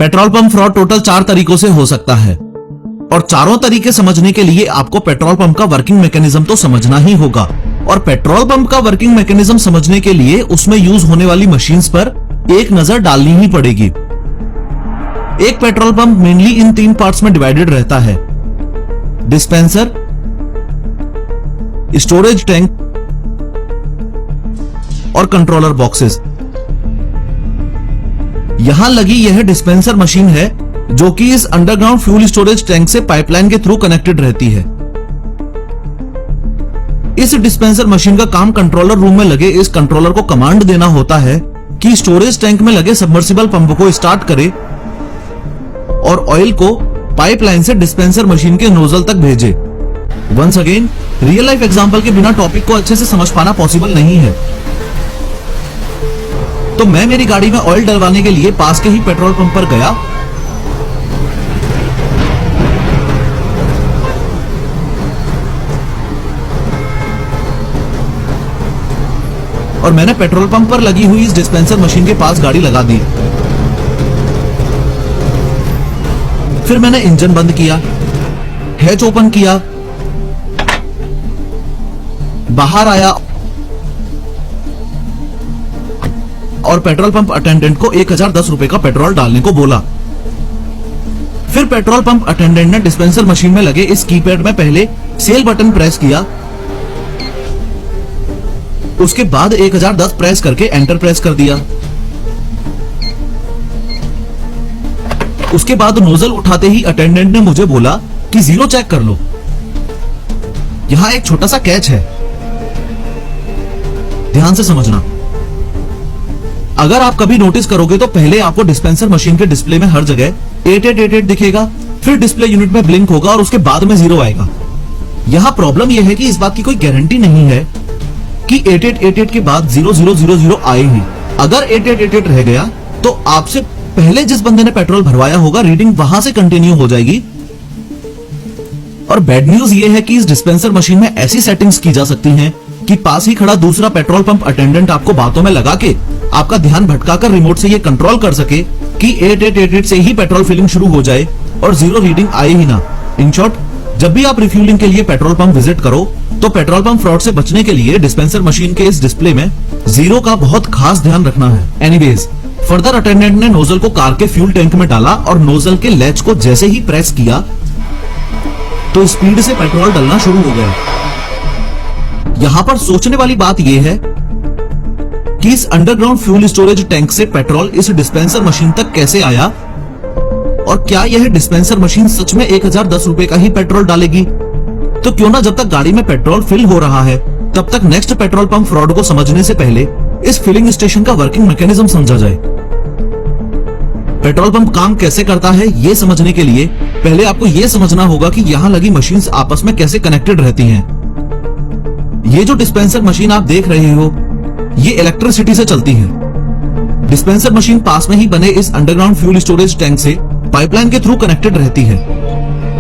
Petrol pump fraud total 4 तरीकों से हो सकता है और चारों तरीके समझने के लिए आपको पेट्रोल पंप का वर्किंग मैकेनिज्म तो समझना ही होगा। और पेट्रोल पंप का वर्किंग मैकेनिज्म समझने के लिए उसमें यूज होने वाली मशीन्स पर एक नजर डालनी ही पड़ेगी। एक पेट्रोल पंप मेनली इन 3 पार्ट्स में डिवाइडेड रहता है: डिस्पेंसर, स्टोरेज टैंक और कंट्रोलर बॉक्सेस। यहां लगी यह डिस्पेंसर मशीन है जो कि इस अंडरग्राउंड फ्यूल स्टोरेज टैंक से पाइपलाइन के थ्रू कनेक्टेड रहती है। इस डिस्पेंसर मशीन का काम कंट्रोलर रूम में लगे इस कंट्रोलर को कमांड देना होता है कि स्टोरेज टैंक में लगे सबमर्सिबल पंप को स्टार्ट करे और ऑयल को पाइपलाइन से डिस्पेंसर मशीन के नोजल तक भेजे। Once again, real life example के बिना टॉपिक को अच्छे से समझ पाना पॉसिबल नहीं है, तो मैं मेरी गाड़ी में ऑयल डलवाने के लिए पास के ही पेट्रोल पंप पर गया और मैंने पेट्रोल पंप पर लगी हुई इस डिस्पेंसर मशीन के पास गाड़ी लगा दी। फिर मैंने इंजन बंद किया, हैच ओपन किया, बाहर आया और पेट्रोल पंप अटेंडेंट को 1010 रुपए का पेट्रोल डालने को बोला। फिर पेट्रोल पंप अटेंडेंट ने डिस्पेंसर मशीन में लगे इस कीपैड में पहले सेल बटन प्रेस किया, उसके बाद 1010 प्रेस करके एंटर प्रेस कर दिया। उसके बाद नोजल उठाते ही अटेंडेंट ने मुझे बोला कि जीरो चेक कर लो। यहां एक छोटा सा कैच है, ध्यान से समझना। अगर आप कभी नोटिस करोगे तो पहले आपको डिस्पेंसर मशीन के डिस्प्ले में हर जगह 8888 दिखेगा, फिर डिस्प्ले यूनिट में ब्लिंक होगा और उसके बाद में जीरो आएगा। यहां प्रॉब्लम यह है कि इस बात की कोई गारंटी नहीं है कि 8888 के बाद 0000 आए ही। अगर 8888 रह गया तो आपसे पहले जिस बंदे ने पेट्रोल भरवाया होगा रीडिंग वहां से कंटिन्यू हो जाएगी। और बैड न्यूज ये है कि इस डिस्पेंसर मशीन में ऐसी सेटिंग्स की जा सकती हैं कि पास ही खड़ा दूसरा पेट्रोल पंप अटेंडेंट आपको बातों में लगा के आपका ध्यान भटकाकर रिमोट से ये कंट्रोल कर सके कि 8888 से ही पेट्रोल फिलिंग शुरू हो जाए और जीरो रीडिंग आए ही ना। इन शॉर्ट, जब भी आप रिफ्यूलिंग के लिए पेट्रोल पंप विजिट करो तो पेट्रोल पंप फ्रॉड से बचने के लिए डिस्पेंसर मशीन के इस डिस्प्ले में जीरो का बहुत खास ध्यान रखना है। एनीवेज, फर्दर अटेंडेंट ने नोजल को कार के फ्यूल टैंक में डाला और नोजल के लैच को जैसे ही प्रेस किया तो स्पीड से पेट्रोल डलना शुरू हो गया। यहां पर सोचने वाली बात यह है कि इस अंडरग्राउंड फ्यूल स्टोरेज टैंक से पेट्रोल इस डिस्पेंसर मशीन तक कैसे आया और क्या यह डिस्पेंसर मशीन सच में 1010 रुपए का ही पेट्रोल डालेगी। तो क्यों ना जब तक गाड़ी में पेट्रोल फिल हो रहा है तब तक नेक्स्ट पेट्रोल पंप फ्रॉड को समझने से पहले इस फिलिंग स्टेशन का वर्किंग मैकेनिज्म समझा जाए। पेट्रोल पंप काम कैसे करता है ये समझने के लिए पहले आपको यह समझना होगा कि यहां लगी मशीन्स आपस में कैसे कनेक्टेड रहती हैं। ये जो डिस्पेंसर मशीन आप देख रहे हो ये इलेक्ट्रिसिटी से चलती है। डिस्पेंसर मशीन पास में ही बने इस अंडरग्राउंड फ्यूल स्टोरेज टैंक से पाइपलाइन के थ्रू कनेक्टेड रहती है।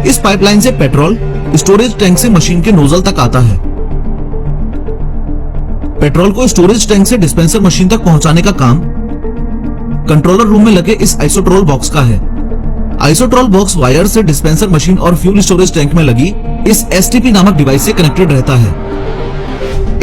इस पाइपलाइन से पेट्रोल स्टोरेज टैंक से मशीन के नोजल तक आता है। पेट्रोल को स्टोरेज टैंक से डिस्पेंसर मशीन तक पहुंचाने का काम कंट्रोलर रूम में लगे इस आइसोट्रोल बॉक्स का है। आइसोट्रोल बॉक्स वायर से डिस्पेंसर मशीन और फ्यूल स्टोरेज टैंक में लगी इस एसटीपी नामक डिवाइस से कनेक्टेड रहता है।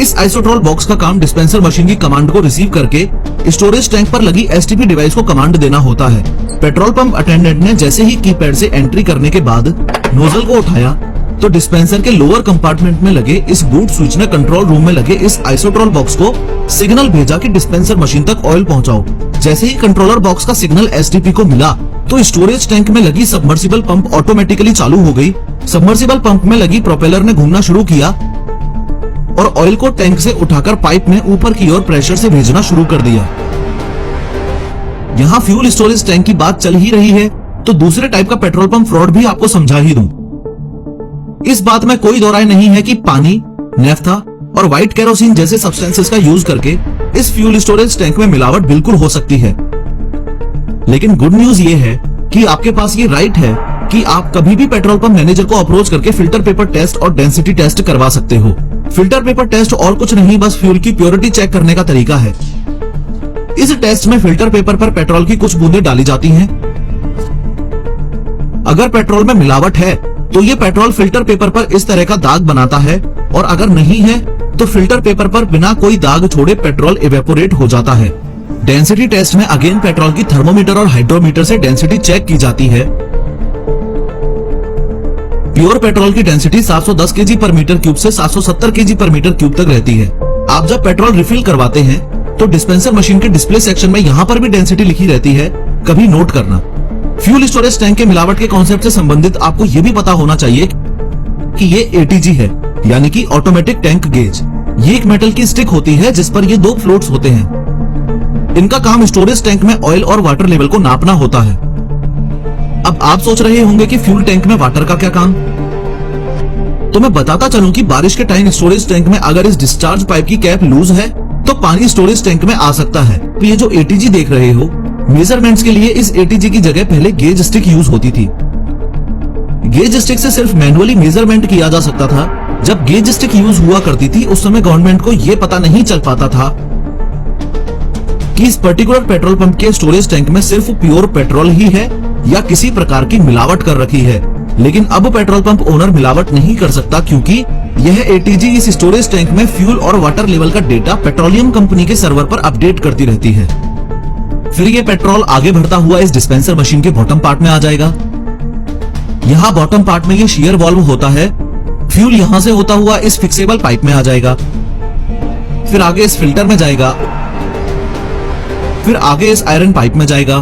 इस आइसोट्रोल बॉक्स का काम डिस्पेंसर मशीन की कमांड को रिसीव करके स्टोरेज टैंक पर लगी एसटीपी डिवाइस को कमांड देना होता है। पेट्रोल पंप अटेंडेंट ने जैसे ही कीपैड से एंट्री करने के बाद नोजल को उठाया तो डिस्पेंसर के लोअर कंपार्टमेंट में लगे इस बूट स्विच ने कंट्रोल रूम में लगे इस आइसोट्रोल बॉक्स को सिग्नल भेजा कि डिस्पेंसर मशीन तक ऑयल पहुंचाओ। जैसे ही कंट्रोलर बॉक्स का सिग्नल एसटीपी को मिला तो स्टोरेज टैंक में लगी सबमर्सिबल पंप ऑटोमेटिकली चालू हो गई। सबमर्सिबल पंप में लगी प्रोपेलर ने घूमना शुरू किया और ऑयल को टैंक से उठाकर पाइप में ऊपर की ओर प्रेशर से भेजना शुरू कर दिया। यहाँ फ्यूल स्टोरेज टैंक की बात चल ही रही है तो दूसरे टाइप का पेट्रोल पंप फ्रॉड भी आपको समझा ही दूं। इस बात में कोई दो राय नहीं है कि पानी, नेफ्था और व्हाइट केरोसिन जैसे सब्सटेंसेस का यूज करके इस फ्यूल स्टोरेज टैंक में मिलावट बिल्कुल हो सकती है। लेकिन गुड न्यूज ये है कि आपके पास ये राइट है कि आप कभी भी पेट्रोल पंप मैनेजर को अप्रोच करके फिल्टर पेपर टेस्ट और डेंसिटी टेस्ट करवा सकते हो। फिल्टर पेपर टेस्ट और कुछ नहीं बस फ्यूल की प्योरिटी चेक करने का तरीका है। इस टेस्ट में फिल्टर पेपर पर पेट्रोल की कुछ बूंदें डाली जाती हैं अगर पेट्रोल में मिलावट है तो ये पेट्रोल फिल्टर पेपर पर इस तरह का दाग बनाता है, और अगर नहीं है तो फिल्टर पेपर पर बिना कोई दाग छोड़े पेट्रोल इवेपोरेट हो जाता है। डेंसिटी टेस्ट में अगेन पेट्रोल की थर्मोमीटर और हाइड्रोमीटर से डेंसिटी चेक की जाती है। प्योर पेट्रोल की डेंसिटी 710 केजी पर मीटर क्यूब से 770 केजी पर मीटर क्यूब तक रहती है। आप जब पेट्रोल रिफिल करवाते हैं तो डिस्पेंसर मशीन के डिस्प्ले सेक्शन में यहाँ पर भी डेंसिटी लिखी रहती है, कभी नोट करना। फ्यूल स्टोरेज टैंक के मिलावट के कॉन्सेप्ट से संबंधित आपको ये भी पता होना चाहिए कि ये ATG है, यानी कि ऑटोमेटिक टैंक गेज। ये एक मेटल की स्टिक होती है जिस पर ये 2 फ्लोट्स होते हैं। इनका काम स्टोरेज टैंक में ऑयल और वाटर लेवल को नापना होता है। अब आप सोच रहे होंगे कि फ्यूल टैंक में वाटर का क्या काम, तो मैं बताता चलूं कि बारिश के टाइम स्टोरेज टैंक में अगर इस डिस्चार्ज पाइप की कैप लूज है तो पानी स्टोरेज टैंक में आ सकता है। तो ये जो ATG देख रहे हो, मेजरमेंट्स के लिए इस ATG की जगह पहले गेज स्टिक यूज होती थी। गेज स्टिक से सिर्फ मैनुअली मेजरमेंट किया जा सकता था। जब गेज स्टिक यूज हुआ करती थी उस समय गवर्नमेंट को यह पता नहीं चल पाता था कि इस पर्टिकुलर पेट्रोल पंप के स्टोरेज टैंक में सिर्फ प्योर पेट्रोल ही है या किसी प्रकार की मिलावट कर रखी है। लेकिन अब पेट्रोल पंप ओनर मिलावट नहीं कर सकता, क्योंकि यह ATG इस स्टोरेज टैंक में फ्यूल और वाटर लेवल का डेटा पेट्रोलियम कंपनी के सर्वर पर अपडेट करती रहती है। फिर ये पेट्रोल आगे बढ़ता हुआ इस डिस्पेंसर मशीन के बॉटम पार्ट में आ जाएगा। यहाँ बॉटम पार्ट में ये शीयर वाल्व होता है। फ्यूल यहाँ से होता हुआ इस फिक्सेबल पाइप में आ जाएगा, फिर आगे इस फिल्टर में जाएगा, फिर आगे इस आयरन पाइप में जाएगा,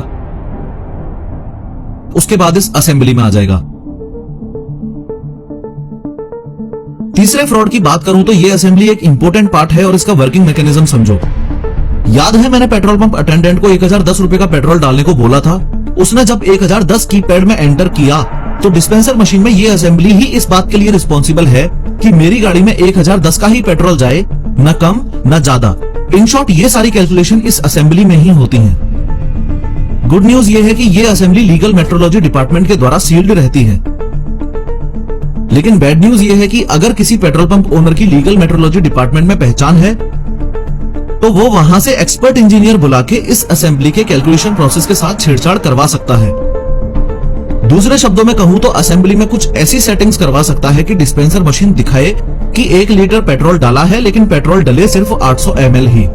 उसके बाद इस असेंबली में आ जाएगा। तीसरे फ्रॉड की बात करूं तो ये असेंबली एक इंपॉर्टेंट पार्ट है और इसका वर्किंग मैकेनिज्म समझो। याद है मैंने पेट्रोल पंप अटेंडेंट को 1010 रुपए का पेट्रोल डालने को बोला था। उसने जब 1010 कीपैड में एंटर किया तो डिस्पेंसर मशीन में ये असेंबली ही इस बात के लिए रिस्पॉन्सिबल है कि मेरी गाड़ी में 1010 का ही पेट्रोल जाए, न कम न ज्यादा। इन शॉर्ट ये सारी कैलकुलेशन इस असेंबली में ही होती हैं। गुड न्यूज ये है कि ये असेंबली लीगल मेट्रोलॉजी डिपार्टमेंट के द्वारा सील्ड रहती है। लेकिन बैड न्यूज ये है कि अगर किसी पेट्रोल पंप ओनर की लीगल मेट्रोलॉजी डिपार्टमेंट में पहचान है तो वो वहां से एक्सपर्ट इंजीनियर बुला के इस असेंबली के कैलकुलेशन प्रोसेस के साथ छेड़छाड़ करवा सकता है। दूसरे शब्दों में कहूं तो असेंबली में कुछ ऐसी सेटिंग्स करवा सकता है कि डिस्पेंसर मशीन दिखाए कि 1 लीटर पेट्रोल डाला है, लेकिन पेट्रोल डले सिर्फ 800 ml ही।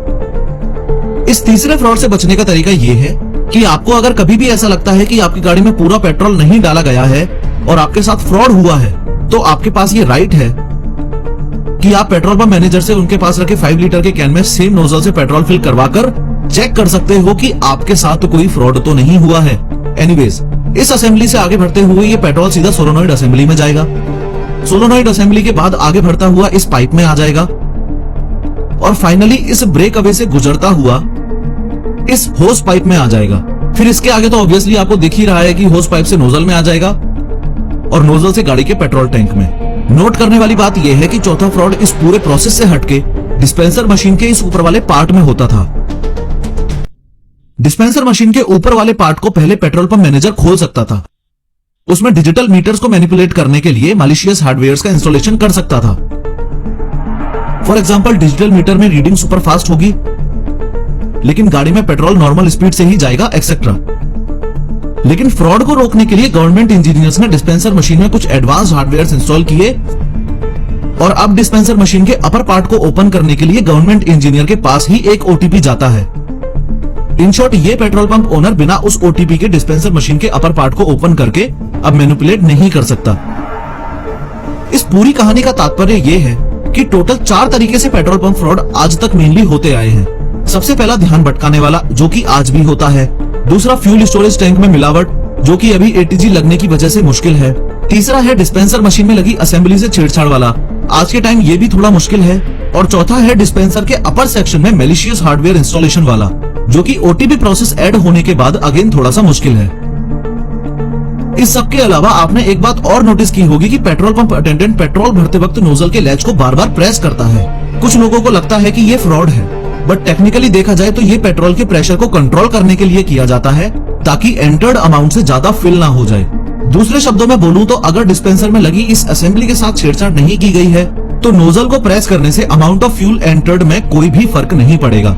इस तीसरे फ्रॉड से बचने का तरीका ये है कि आपको अगर कभी भी ऐसा लगता है कि आपकी गाड़ी में पूरा पेट्रोल नहीं डाला गया है और आपके साथ फ्रॉड हुआ है, तो आपके पास ये राइट है कि आप पेट्रोल पंप मैनेजर से उनके पास रखे 5 लीटर के कैन में सेम नोजल से पेट्रोल फिल करवाकर चेक कर सकते हो कि आपके साथ कोई फ्रॉड तो नहीं हुआ है। एनीवेज, इस असेंबली से आगे बढ़ते हुए ये पेट्रोल सीधा सोलोनॉइड असेंबली में जाएगा। सोलोनॉइड असेंबली के बाद आगे बढ़ता हुआ इस पाइप में आ जाएगा और फाइनली इस ब्रेक अवे से गुजरता हुआ इस होस पाइप में आ जाएगा। फिर इसके आगे तो ऑब्वियसली आपको दिख ही रहा है कि होस पाइप से नोजल में आ जाएगा और नोजल से गाड़ी के पेट्रोल टैंक में। नोट करने वाली बात यह है कि चौथा फ्रॉड इस पूरे प्रोसेस से हटके डिस्पेंसर मशीन के इस ऊपर वाले पार्ट में होता था। डिस्पेंसर मशीन के ऊपर वाले पार्ट को पहले पेट्रोल पंप मैनेजर खोल सकता था। उसमें डिजिटल मीटर्स को मैनिपुलेट करने के लिए मैलिशियस हार्डवेयर का इंस्टॉलेशन कर सकता था। फॉर एग्जांपल, डिजिटल मीटर में रीडिंग सुपर फास्ट होगी लेकिन गाड़ी में पेट्रोल नॉर्मल स्पीड से ही जाएगा, एक्सेट्रा। लेकिन फ्रॉड को रोकने के लिए गवर्नमेंट इंजीनियर्स ने डिस्पेंसर मशीन में कुछ एडवांस हार्डवेयर इंस्टॉल किए और अब डिस्पेंसर मशीन के अपर पार्ट को ओपन करने के लिए गवर्नमेंट इंजीनियर के पास ही एक OTP जाता है। इन शॉर्ट, ये पेट्रोल पंप ओनर बिना उस OTP के डिस्पेंसर मशीन के अपर पार्ट को ओपन करके अब मैनिपुलेट नहीं कर सकता। इस पूरी कहानी का तात्पर्य ये है कि टोटल 4 तरीके से पेट्रोल पंप फ्रॉड आज तक मेनली होते आए हैं। सबसे पहला ध्यान भटकाने वाला, जो कि आज भी होता है। दूसरा, फ्यूल स्टोरेज टैंक में मिलावट, जो कि अभी ATG लगने की वजह से मुश्किल है। तीसरा है डिस्पेंसर मशीन में लगी असेंबली से छेड़छाड़ वाला, आज के टाइम ये भी थोड़ा मुश्किल है। और चौथा है डिस्पेंसर के अपर सेक्शन में मैलिशियस हार्डवेयर इंस्टॉलेशन वाला, जो कि OTP प्रोसेस ऐड होने के बाद अगेन थोड़ा सा मुश्किल है। इस सब के अलावा आपने एक बात और नोटिस की होगी कि पेट्रोल पंप अटेंडेंट पेट्रोल भरते वक्त नोजल के लैच को बार बार प्रेस करता है। कुछ लोगों को लगता है कि ये फ्रॉड है, बट टेक्निकली देखा जाए तो ये पेट्रोल के प्रेशर को कंट्रोल करने के लिए किया जाता है ताकि एंटर्ड अमाउंट से ज्यादा फिल ना हो जाए। दूसरे शब्दों में बोलूं तो अगर डिस्पेंसर में लगी इस असेंबली के साथ छेड़छाड़ नहीं की गई है तो नोजल को प्रेस करने से अमाउंट ऑफ फ्यूल एंटर्ड में कोई भी फर्क नहीं पड़ेगा।